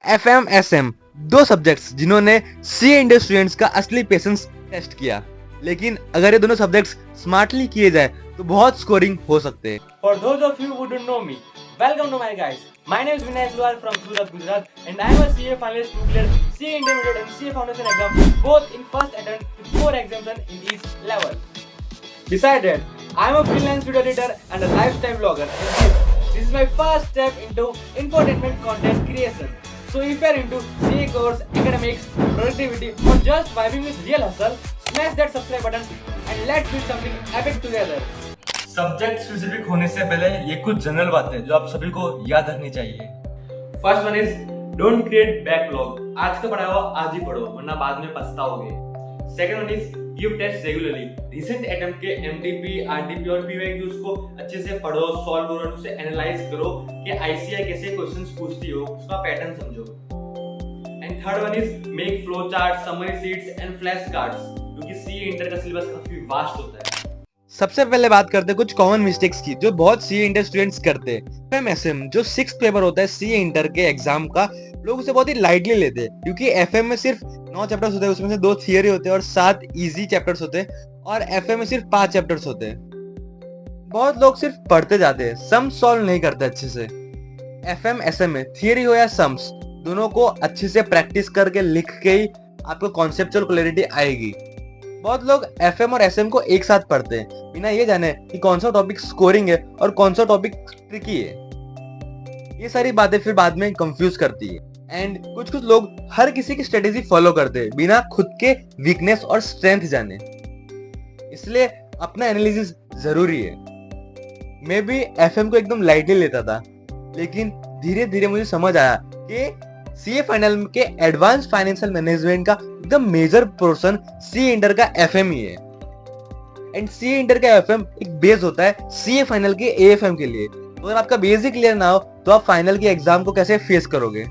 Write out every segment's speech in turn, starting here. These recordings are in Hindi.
FM SM दो सब्जेक्ट्स जिन्होंने सीए इंटर स्टूडेंट्स का असली पेशेंस टेस्ट किया, लेकिन अगर ये दोनों सब्जेक्ट्स स्मार्टली किए जाए तो बहुत स्कोरिंग हो सकते हैं। For those of you who don't know me, welcome to my guys. My name is Vinay Luar from Surat, Gujarat, and I am a CA finalist who cleared CA Intermediate and CA Foundation exam both in first attempt with 4 exemptions in each level. Besides that, I am a freelance video editor and a lifestyle vlogger. And this is my first step into infotainment content creation. So if you are into CA course, academics, productivity, or just vibing with real hustle, smash that subscribe button and let's build something epic together. Subject specific होने से पहले ये कुछ जनरल बातें जो आप सभी को याद रखनी चाहिए। First one is don't create backlog. आज का पढ़ा हुआ आज ही पढ़ो वरना बाद में पछताओगे। Second one is give test regularly. Recent attempt के एमटीपी, आरटीपी और पीवाईक्यूज को अच्छे से पढ़ो, सॉल्व करो और उसे एनालाइज करो कि आईसीआई कैसे क्वेश्चंस पूछती हो, उसका पैटर्न समझो। And third one is make flow chart, summary sheets and flash cards, क्योंकि सीए इंटर का सिलेबस काफी वास्ट होता है। सबसे पहले बात करते हैं कुछ कॉमन मिस्टेक्स की जो बहुत सीए इंटर स्टूडेंट्स करते हैं। एफएम जो 6th पेपर होता है सीए इंटर के एग्जाम का, लोग उसे बहुत ही लाइटली लेते हैं क्योंकि एफएम में सिर्फ 9 चैप्टर्स होते हैं, उसमें से 2 थियरी होते हैं और 7 इजी चैप्टर्स होते हैं, और एफएम में सिर्फ 5 चैप्टर्स होते हैं। बहुत लोग सिर्फ पढ़ते जाते हैं, सम सॉल्व नहीं करते अच्छे से। एफएम एसएम में थियरी हो या सम्स, दोनों को अच्छे से प्रैक्टिस करके लिख के ही आपको कॉन्सेप्चुअल क्लैरिटी आएगी। बहुत लोग एफएम और एसएम को एक साथ पढ़ते हैं बिना ये जाने कि कौन सा टॉपिक स्कोरिंग है और कौन सा टॉपिक ट्रिकी है। ये सारी बातें फिर बाद में कंफ्यूज करती है। एंड कुछ लोग हर किसी की स्ट्रेटेजी फॉलो करते हैं बिना खुद के वीकनेस और स्ट्रेंथ जाने, इसलिए अपना एनालिसिस जरूरी है। मैं भी एफएम को एकदम लाइटली लेता था, लेकिन धीरे धीरे मुझे समझ आया कि सीए फाइनल के एडवांस फाइनेंशियल मैनेजमेंट का एकदम मेजर पोर्शन सीए इंटर का एफएम ही है। एंड सीए इंटर का एफएम एक बेस होता है सीए फाइनल के एएफएम के लिए। तो अगर आपका बेसिक क्लियर ना हो तो आप फाइनल के एग्जाम को कैसे फेस करोगे।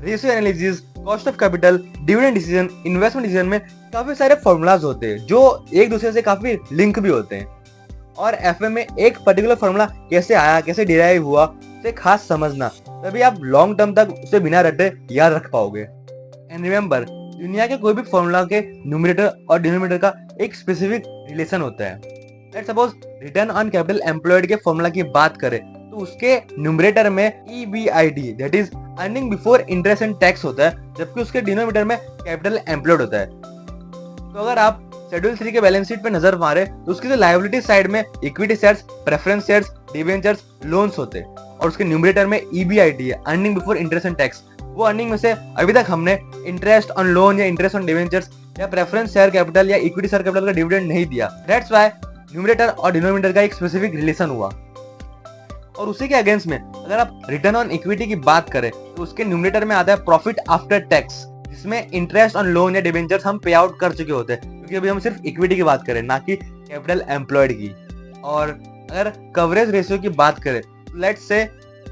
Ratio analysis, cost of capital, dividend decision, investment decision में काफी सारे फॉर्मूलाज होते हैं जो एक दूसरे से काफी लिंक भी होते हैं, और एफएम में एक पर्टिकुलर फॉर्मूला कैसे आया, कैसे डिराइव हुआ, उसे खास समझना, तभी आप लॉन्ग टर्म तक उसे बिना रटे याद रख पाओगे। एंड रिमेंबर, दुनिया के कोई भी फॉर्मूला के न्यूमरेटर और डिनोमिनेटर का एक स्पेसिफिक रिलेशन होता है। Let's suppose return on capital employed के फॉर्मूला की बात करें तो उसके न्यूमरेटर में EBIT that is earning before interest and tax होता है, जबकि उसके डिनोमिनेटर में कैपिटल एम्प्लॉयड होता है। तो अगर आप शेड्यूल 3 के बैलेंस शीट पे नजर मारे तो उसकी जो लायबिलिटी साइड में equity shares, preference shares, debentures, loans होते हैं, और उसके न्यूमरेटर में EBIT है, earning before interest and tax. वो अर्निंग में से अभी तक हमने इंटरेस्ट ऑन लोन या इंटरेस्ट ऑन डिबेंचर्स या प्रेफरेंस शेयर कैपिटल या इक्विटी शेयर कैपिटल का डिविडेंड नहीं दिया। दैट्स व्हाई न्यूमरेटर और डिनोमिनेटर का एक स्पेसिफिक रिलेशन हुआ। और उसी के अगेंस्ट में अगर आप रिटर्न ऑन इक्विटी की बात करें तो उसके न्यूमरेटर में आता है प्रॉफिट आफ्टर टैक्स, जिसमें इंटरेस्ट ऑन लोन या डिबेंचर्स हम पे आउट कर चुके होते हैं, क्योंकि अभी हम सिर्फ इक्विटी की बात करें ना कि कैपिटल एम्प्लॉयड की। और अगर कवरेज रेशियो की बात करें तो let's say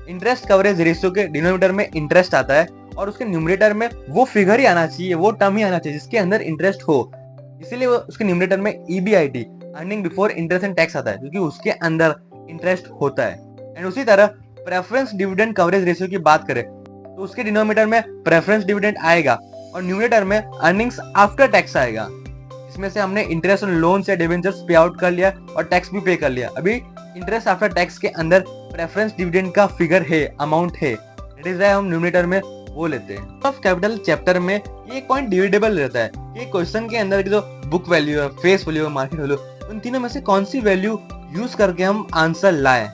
interest coverage ratio के डिनोमिनेटर में इंटरेस्ट आता है और उसके न्यूमरेटर में वो फिगर ही आना चाहिए, वो टर्म ही आना चाहिए जिसके अंदर इंटरेस्ट हो, इसीलिए उसके न्यूमरेटर में EBIT earning before interest and tax आता है, क्योंकि उसके अंदर इंटरेस्ट होता है। एंड उसी तरह प्रेफरेंस डिविडेंड कवरेज रेशियो की बात करें तो उसके डिनोमिनेटर में प्रेफरेंस डिविडेंड आएगा और न्यूमरेटर में अर्निंग्स आफ्टर टैक्स आएगा, इसमें से हमने इंटरेस्ट ऑन लोन्स या डिबेंचर्स पे आउट कर लिया और टैक्स भी पे कर लिया। अभी इंटरेस्ट आफ्टर टैक्स के अंदर प्रेफरेंस डिविडेंड का फिगर है, अमाउंट है, दैट इज व्हाई हम न्यूमरेटर में वो लेते हैं। ऑफ कैपिटल चैप्टर में ये एक पॉइंट डिविडेबल रहता है कि क्वेश्चन के अंदर की जो बुक वैल्यू है, फेस वैल्यू है, मार्केट वैल्यू, उन तीनों में से कौन सी वैल्यू यूज करके हम आंसर लाएं।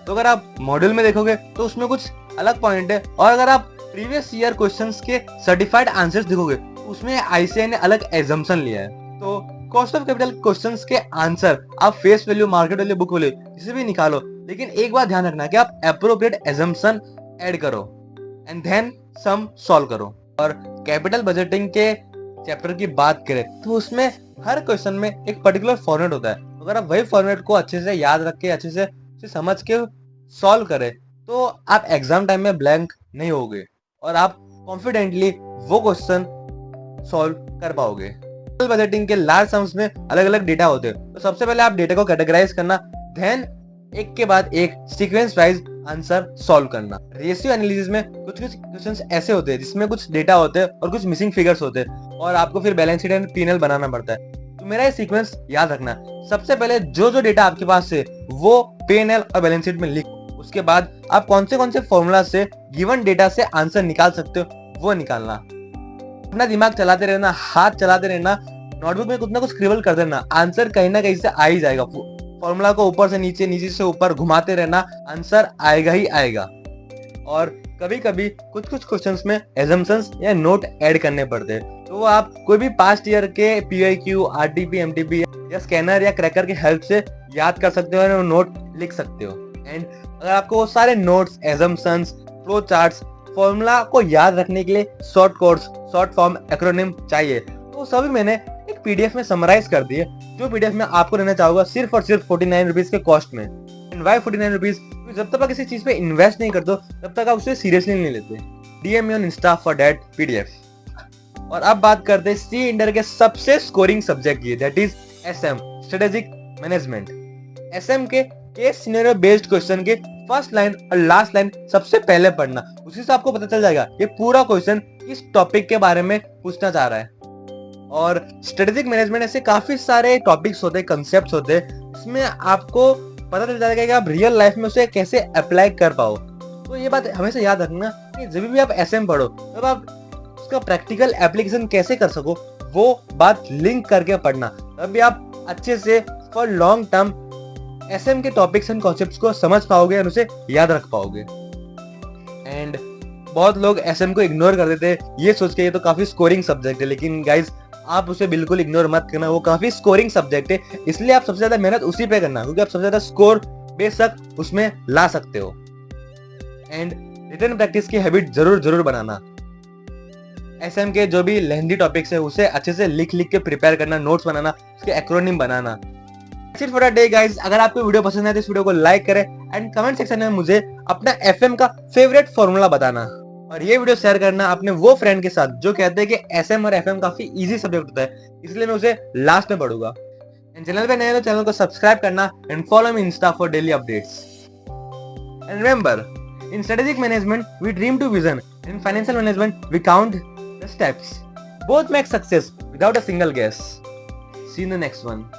तो अगर आप मॉड्यूल में देखोगे तो उसमें कुछ अलग पॉइंट है, और अगर आप प्रीवियस ईयर क्वेश्चंस के सर्टिफाइड आंसर्स देखोगे तो उसमें आईसीआई ने अलग एजम्पशन लिया है। तो कॉस्ट ऑफ कैपिटल क्वेश्चंस के आंसर आप face value, market value, book value किसी भी निकालो, लेकिन एक बात ध्यान रखना कि आप एप्रोप्रिएट एजम्पशन ऐड करो एंड देन सम सॉल्व करो। और कैपिटल बजटिंग के चैप्टर की बात करें तो उसमें हर क्वेश्चन में एक पर्टिकुलर फॉर्मेट होता है। अगर आप वही फॉर्मेट को अच्छे से याद रख के, अच्छे से समझ के सॉल्व करें तो आप एग्जाम टाइम में ब्लैंक नहीं होगे और आप कॉन्फिडेंटली वो क्वेश्चन सॉल्व कर पाओगे। बजटिंग के लार्ज सम्स में अलग अलग डेटा होते हैं, तो सबसे पहले आप डेटा को कैटेगराइज करना, देन एक के बाद एक सीक्वेंस वाइज आंसर सॉल्व करना। रेशियो एनालिसिस में कुछ कुछ क्वेश्चंस ऐसे होते हैं जिसमें कुछ डेटा होते हैं और कुछ मिसिंग फिगर्स होते हैं और आपको फिर बैलेंस शीट एंड P&L बनाना पड़ता है। तो मेरा ये सीक्वेंस याद रखना, सबसे पहले जो जो डेटा आपके पास है वो P&L और बैलेंस शीट में लिखो। उसके बाद आप कौन से फॉर्मूला से गिवन डेटा से आंसर निकाल सकते हो वो निकालना। अपना दिमाग चलाते रहना, हाथ चलाते रहना, नोटबुक में कुछ ना कुछ स्क्रिबल कर देना, आंसर कहीं ना कहीं से आ ही जाएगा। फॉर्मूला को ऊपर से नीचे, नीचे से ऊपर घुमाते रहना, आंसर आएगा ही आएगा। और कभी कभी कुछ कुछ क्वेश्चंस में एजम्पशंस या नोट ऐड करने पड़ते हैं, तो आप कोई भी पास्ट ईयर के PIQ, RTP, MTP या स्कैनर या क्रैकर की हेल्प से याद कर सकते हो और नोट लिख सकते हो। एंड अगर आपको वो सारे notes, assumptions, flow charts, formula को याद रखने के लिए short codes, short form, acronym चाहिए, तो सभी मैंने एक PDF में समराइज कर दिए, जो PDF में आपको रहना चाहूंगा सिर्फ और सिर्फ 49 रुपीज के कॉस्ट में। And why 49 rupees? जब तक आप किसी चीज पे इन्वेस्ट नहीं करते तब तक आप उसे सीरियसली नहीं लेते। DM me on Insta for that PDF। और अब बात करते हैं सी इंटर के सबसे स्कोरिंग सब्जेक्ट की, that is SM, strategic management. SM के केस सिनेरियो बेस्ड क्वेश्चन के फर्स्ट लाइन और लास्ट लाइन सबसे पहले पढ़ना, उसी से आपको पता चल जाएगा ये पूरा क्वेश्चन किस टॉपिक के बारे में पूछना चाह रहा है। और स्ट्रेटेजिक मैनेजमेंट ऐसे काफी सारे टॉपिक्स होते हैं, कंसेप्ट्स होते हैं, इसमें आपको पता चल जाएगा कि आप रियल लाइफ में उसे कैसे अप्लाई कर पाओ। तो ये बात हमेशा याद रखना कि जब भी आप SM पढ़ो तब आप उसका प्रैक्टिकल एप्लीकेशन कैसे कर सको वो बात लिंक करके पढ़ना, तब भी आप अच्छे से फॉर लॉन्ग टर्म SM के टॉपिक्स एंड कॉन्सेप्ट्स को समझ पाओगे और उसे याद रख पाओगे। एंड बहुत लोग SM को इग्नोर कर देते हैं ये सोच के ये तो काफी स्कोरिंग सब्जेक्ट है, लेकिन गाइज आप उसे बिल्कुल इग्नोर मत करना, वो काफी स्कोरिंग सब्जेक्ट है, इसलिए आप सबसे ज्यादा मेहनत उसी पे करना, क्योंकि आप सबसे ज्यादा स्कोर बेशक उसमें ला सकते हो। एंड रिटन प्रैक्टिस की हैबिट जरूर जरूर बनाना। SM के जो भी लेंथी टॉपिक्स है उसे अच्छे से लिख लिख के प्रिपेयर करना, नोट्स बनाना, उसके acronym banana. That's it for today guys। अगर आपको वीडियो पसंद है तो इस वीडियो को लाइक करें एंड कमेंट सेक्शन में मुझे अपना FM का फेवरेट फॉर्मूला बताना, और ये वीडियो शेयर करना अपने वो फ्रेंड के साथ जो कहते हैं कि SM और FM काफी इजी सब्जेक्ट होता है, इसलिए मैं उसे लास्ट में पढ़ूंगा। एंड चैनल पे नए हो तो चैनल को सब्सक्राइब करना and follow me Insta for daily updates. And remember, in strategic management we dream to vision, in financial management we count the steps. Both make success without a single guess. See in the next one.